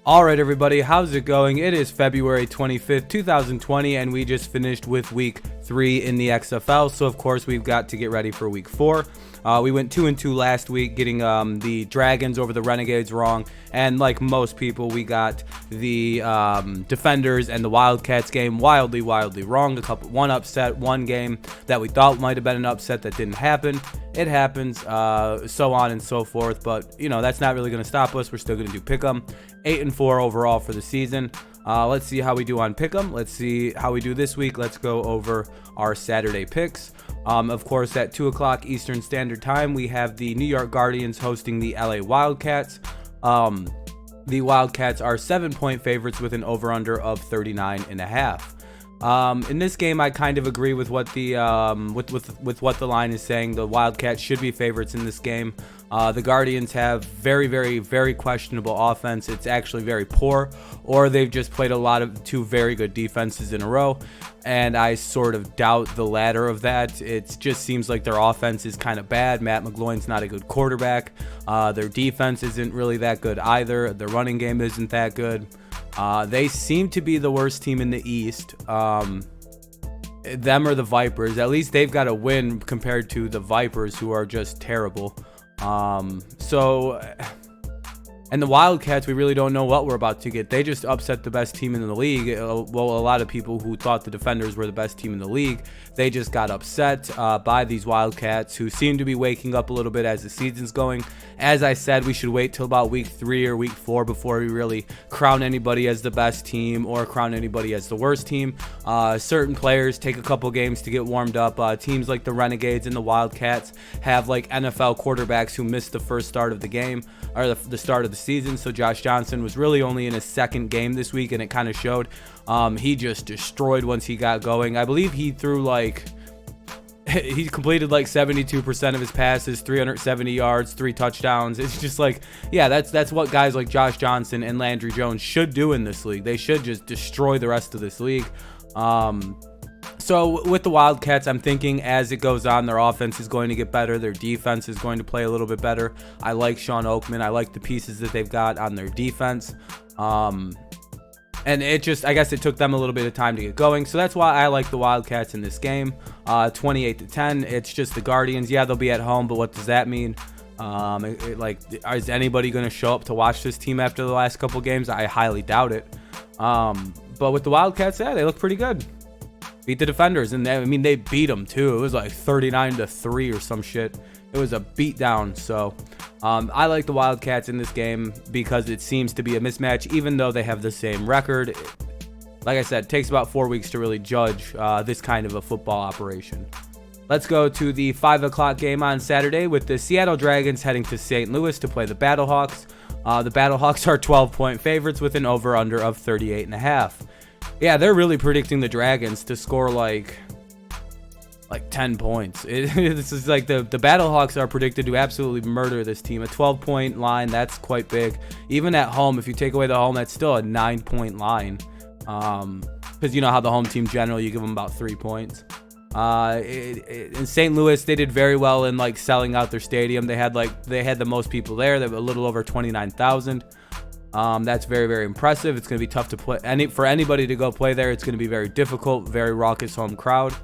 All right, everybody, how's it going? It is February 25th, 2020, and we just finished with week 3 in the XFL. So, of course, we've got to get ready for week 4. We went 2-2 last week, getting the Dragons over the Renegades wrong. And like most people, we got the Defenders and the Wildcats game wildly wrong. One upset, one game that we thought might have been an upset that didn't happen. It happens, so on and so forth. But, you know, that's not really going to stop us. We're still going to do Pick'em. 8-4 overall for the season. Let's see how we do on Pick'em. Let's see how we do this week. Let's go over our Saturday picks. Of course, at 2 o'clock Eastern Standard Time, we have the New York Guardians hosting the LA Wildcats. The Wildcats are 7-point favorites with an over/under of 39.5. In this game, I kind of agree with what the with what the line is saying. The Wildcats should be favorites in this game. The Guardians have very questionable offense. It's actually very poor, or they've just played a lot of two very good defenses in a row, and I sort of doubt the latter of that. It just seems like their offense is kind of bad. Matt McGloin's not a good quarterback. Their defense isn't really that good either. Their running game isn't that good. They seem to be the worst team in the East. Them or the Vipers. At least they've got a win compared to the Vipers, who are just terrible. And the Wildcats, we really don't know what we're about to get. They just upset the best team in the league. Well, a lot of people who thought the Defenders were the best team in the league, they just got upset by these Wildcats, who seem to be waking up a little bit as the season's going. As I said, we should wait till about week 3 or week 4 before we really crown anybody as the best team or crown anybody as the worst team. Certain players take a couple games to get warmed up. Teams like the Renegades and the Wildcats have like NFL quarterbacks who missed the first start of the game, or the start of the season. So Josh Johnson was really only in his second game this week, and it kind of showed. He just destroyed once he got going. I believe he threw he completed like 72% of his passes, 370 yards, 3 touchdowns. It's just like, yeah, that's what guys like Josh Johnson and Landry Jones should do in this league. They should just destroy the rest of this league. So with the Wildcats, I'm thinking as it goes on, their offense is going to get better. Their defense is going to play a little bit better. I like Sean Oakman. I like the pieces that they've got on their defense. And I guess it took them a little bit of time to get going. So that's why I like the Wildcats in this game. 28-10. It's just the Guardians. Yeah, they'll be at home, but what does that mean? Is anybody going to show up to watch this team after the last couple games? I highly doubt it. But with the Wildcats, yeah, they look pretty good. Beat the Defenders, and they beat them too. It was like 39-3 or some shit. It was a beatdown. So I like the Wildcats in this game because it seems to be a mismatch, even though they have the same record. Like I said, it takes about 4 weeks to really judge this kind of a football operation. Let's go to the 5 o'clock game on Saturday with the Seattle Dragons heading to St. Louis to play the Battlehawks. The Battlehawks are 12-point favorites with an over/under of 38.5. Yeah, they're really predicting the Dragons to score like 10 points. This is like the Battlehawks are predicted to absolutely murder this team. A 12-point line, that's quite big. Even at home, if you take away the home, that's still a 9-point line. Because you know how the home team generally, you give them about 3 points. In St. Louis, they did very well in like selling out their stadium. They had the most people there. They were a little over 29,000. That's very impressive. It's going to be tough to play. For anybody to go play there, it's going to be very difficult. Very raucous home crowd.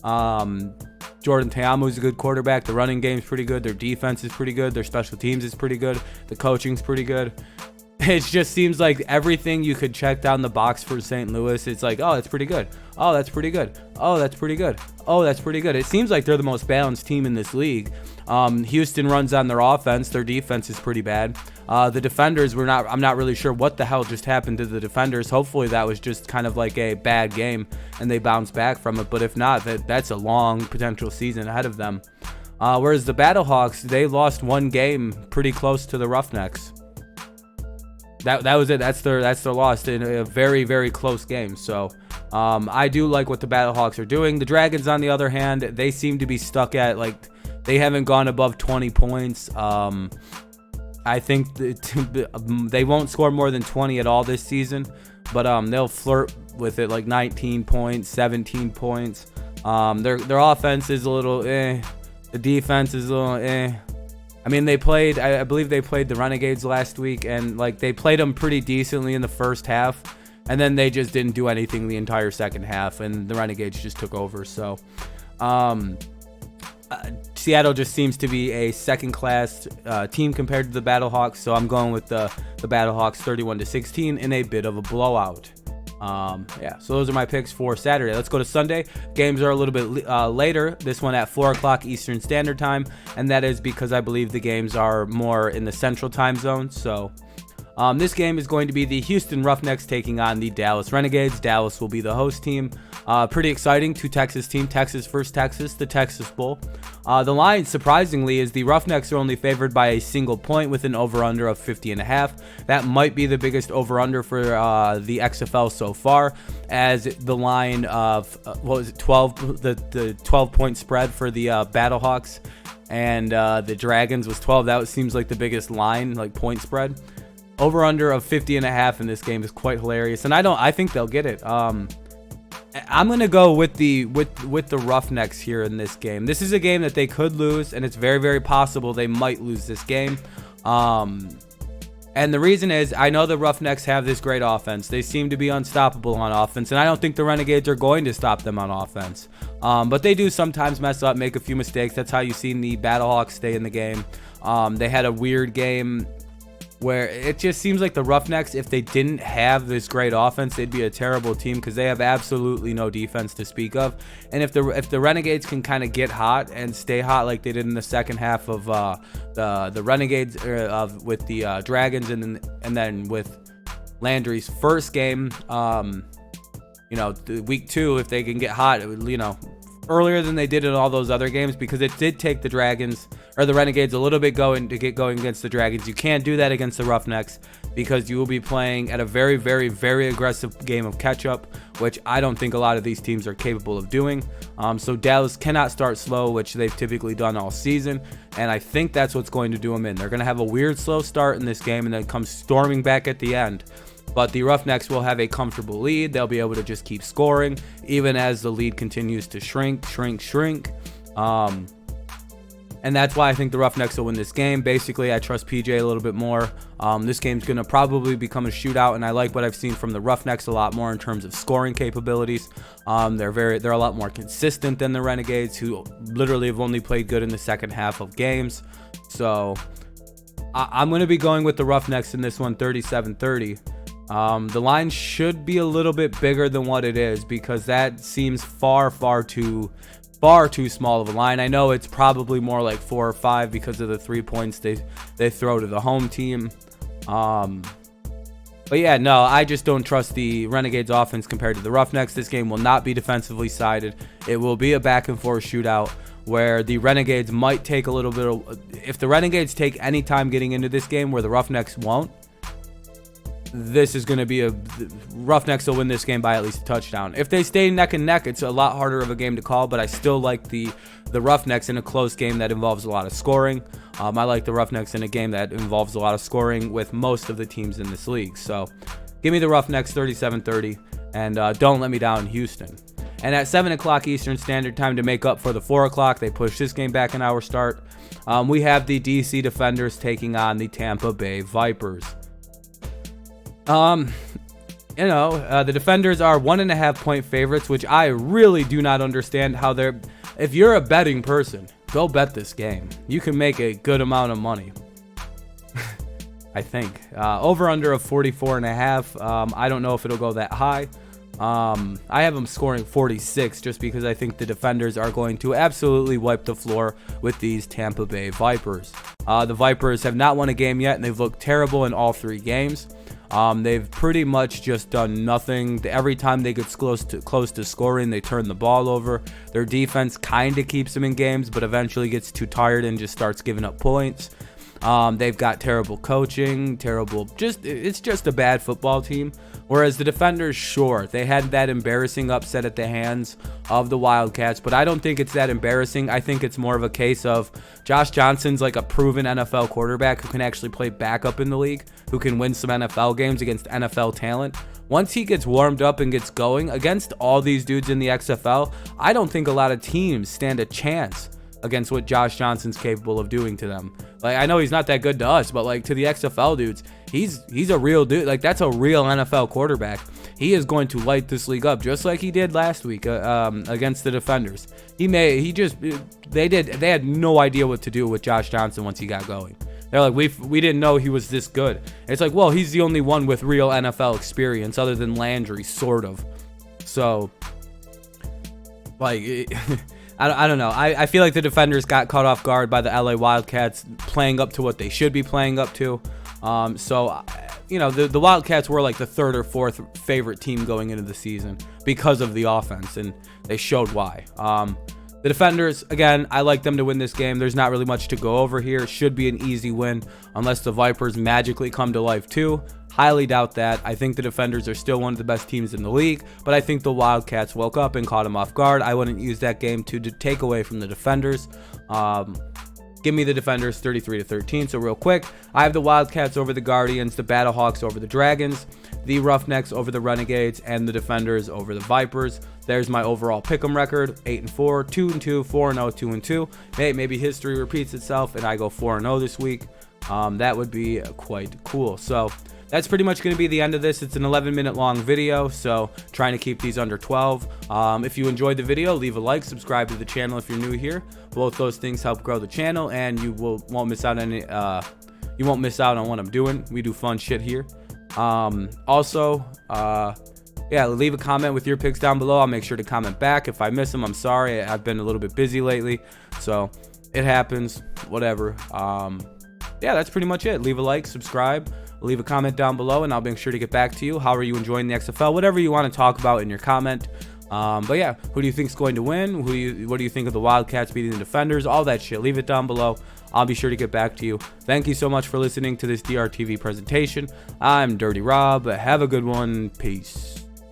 Jordan Ta'amu is a good quarterback. The running game's pretty good. Their defense is pretty good. Their special teams is pretty good. The coaching's pretty good. It just seems like everything you could check down the box for St. Louis, it's like, oh, that's pretty good. Oh, that's pretty good. Oh, that's pretty good. Oh, that's pretty good. It seems like they're the most balanced team in this league. Houston runs on their offense. Their defense is pretty bad. The Defenders, I'm not really sure what the hell just happened to the Defenders. Hopefully that was just kind of like a bad game and they bounce back from it. But if not, that's a long potential season ahead of them. Whereas the Battlehawks, they lost one game pretty close to the Roughnecks. That was it. That's their loss in a very close game. So I do like what the Battlehawks are doing. The Dragons, on the other hand, they seem to be stuck at they haven't gone above 20 points. I think they won't score more than 20 at all this season, but they'll flirt with it like 19 points, 17 points. Their offense is a little The defense is a little I mean, I believe they played the Renegades last week, and like they played them pretty decently in the first half, and then they just didn't do anything the entire second half, and the Renegades just took over. So Seattle just seems to be a second-class team compared to the Battlehawks, so I'm going with the Battlehawks 31-16 in a bit of a blowout. Yeah, so those are my picks for Saturday. Let's go to Sunday. Games are a little bit later. This one at 4 o'clock Eastern Standard Time, and that is because I believe the games are more in the Central Time Zone. So this game is going to be the Houston Roughnecks taking on the Dallas Renegades. Dallas will be the host team. Pretty exciting. 2 Texas team. Texas versus Texas, the Texas Bowl. The line, surprisingly, is the Roughnecks are only favored by a single point with an over-under of 50.5. That might be the biggest over-under for the XFL so far, as the line of 12, the 12-point spread for the Battlehawks and the Dragons was 12. That seems like the biggest line, like point spread. Over-under of 50.5 in this game is quite hilarious, and I think they'll get it. I'm gonna go with the Roughnecks here in this game. This is a game that they could lose, and it's very, very possible they might lose this game. And the reason is, I know the Roughnecks have this great offense. They seem to be unstoppable on offense, and I don't think the Renegades are going to stop them on offense. But they do sometimes mess up, make a few mistakes. That's how you've seen the Battlehawks stay in the game. They had a weird game where it just seems like the Roughnecks, if they didn't have this great offense, they'd be a terrible team because they have absolutely no defense to speak of. And if the Renegades can kind of get hot and stay hot like they did in the second half of the Renegades with the Dragons, and then with Landry's first game, week 2, if they can get hot, it would, earlier than they did in all those other games, because it did take the Dragons or the Renegades a little bit to get going against the Dragons. You can't do that against the Roughnecks because you will be playing at a very, very, very aggressive game of catch-up, which I don't think a lot of these teams are capable of doing. So Dallas cannot start slow, which they've typically done all season, and I think that's what's going to do them in. They're going to have a weird slow start in this game and then come storming back at the end. But the Roughnecks will have a comfortable lead. They'll be able to just keep scoring, even as the lead continues to shrink. And that's why I think the Roughnecks will win this game. Basically, I trust PJ a little bit more. This game's going to probably become a shootout, and I like what I've seen from the Roughnecks a lot more in terms of scoring capabilities. They're a lot more consistent than the Renegades, who literally have only played good in the second half of games. So I'm going to be going with the Roughnecks in this one, 37-30. The line should be a little bit bigger than what it is, because that seems far too small of a line. I know it's probably more like 4 or 5 because of the 3 points they throw to the home team. But yeah, no, I just don't trust the Renegades offense compared to the Roughnecks. This game will not be defensively sided. It will be a back and forth shootout where the Renegades might take a little bit of, if the Renegades take any time getting into this game where the Roughnecks won't, this is going to be Roughnecks will win this game by at least a touchdown. If they stay neck and neck, it's a lot harder of a game to call, but I still like the Roughnecks in a close game that involves a lot of scoring. I like the Roughnecks in a game that involves a lot of scoring with most of the teams in this league. So give me the Roughnecks 37-30, and don't let me down, Houston. And at 7 o'clock Eastern Standard Time, to make up for the 4 o'clock, they push this game back an hour start. We have the DC Defenders taking on the Tampa Bay Vipers. The Defenders are 1.5 point favorites, which I really do not understand how they're. If you're a betting person, go bet this game. You can make a good amount of money. I think over under of 44.5. I don't know if it'll go that high. I have them scoring 46 just because I think the Defenders are going to absolutely wipe the floor with these Tampa Bay Vipers. The Vipers have not won a game yet, and they've looked terrible in all 3 games. They've pretty much just done nothing. Every time they get close to scoring, they turn the ball over. Their defense kind of keeps them in games, but eventually gets too tired and just starts giving up points. They've got terrible coaching, it's just a bad football team. Whereas the Defenders, sure, they had that embarrassing upset at the hands of the Wildcats, but I don't think it's that embarrassing. I think it's more of a case of Josh Johnson's like a proven NFL quarterback who can actually play backup in the league, who can win some NFL games against NFL talent. Once he gets warmed up and gets going against all these dudes in the XFL, I don't think a lot of teams stand a chance against what Josh Johnson's capable of doing to them. Like, I know he's not that good to us, but like to the XFL dudes, he's a real dude. Like, that's a real NFL quarterback. He is going to light this league up just like he did last week against the Defenders. They had no idea what to do with Josh Johnson once he got going. They're like, we didn't know he was this good. It's like, well, he's the only one with real NFL experience other than Landry, sort of. So, like, I don't know. I feel like the Defenders got caught off guard by the LA Wildcats playing up to what they should be playing up to. So, you know, the Wildcats were like the third or fourth favorite team going into the season because of the offense, and they showed why. The Defenders, again, I like them to win this game. There's not really much to go over here. It should be an easy win unless the Vipers magically come to life too. Highly doubt that. I think the Defenders are still one of the best teams in the league, but I think the Wildcats woke up and caught them off guard. I wouldn't use that game to take away from the Defenders. Give me the Defenders 33-13. So real quick, I have the Wildcats over the Guardians, the Battlehawks over the Dragons, the Roughnecks over the Renegades, and the Defenders over the Vipers. There's my overall pick'em record: 8-4, 2-2, 4-0, 2-2. Hey, maybe history repeats itself and I go 4-0 this week. That would be quite cool. So that's pretty much going to be the end of this. It's an 11-minute long video, so trying to keep these under 12. If you enjoyed the video, leave a like, subscribe to the channel if you're new here. Both those things help grow the channel, and you won't miss out on what I'm doing. We do fun shit here. Yeah, leave a comment with your picks down below. I'll make sure to comment back. If I miss them, I'm sorry. I've been a little bit busy lately, so it happens. Whatever. Yeah, that's pretty much it. Leave a like, subscribe, leave a comment down below, and I'll make sure to get back to you. How are you enjoying the XFL? Whatever you want to talk about in your comment. But yeah, who do you think is going to win? What do you think of the Wildcats beating the Defenders? All that shit. Leave it down below. I'll be sure to get back to you. Thank you so much for listening to this DRTV presentation. I'm Dirty Rob. Have a good one. Peace.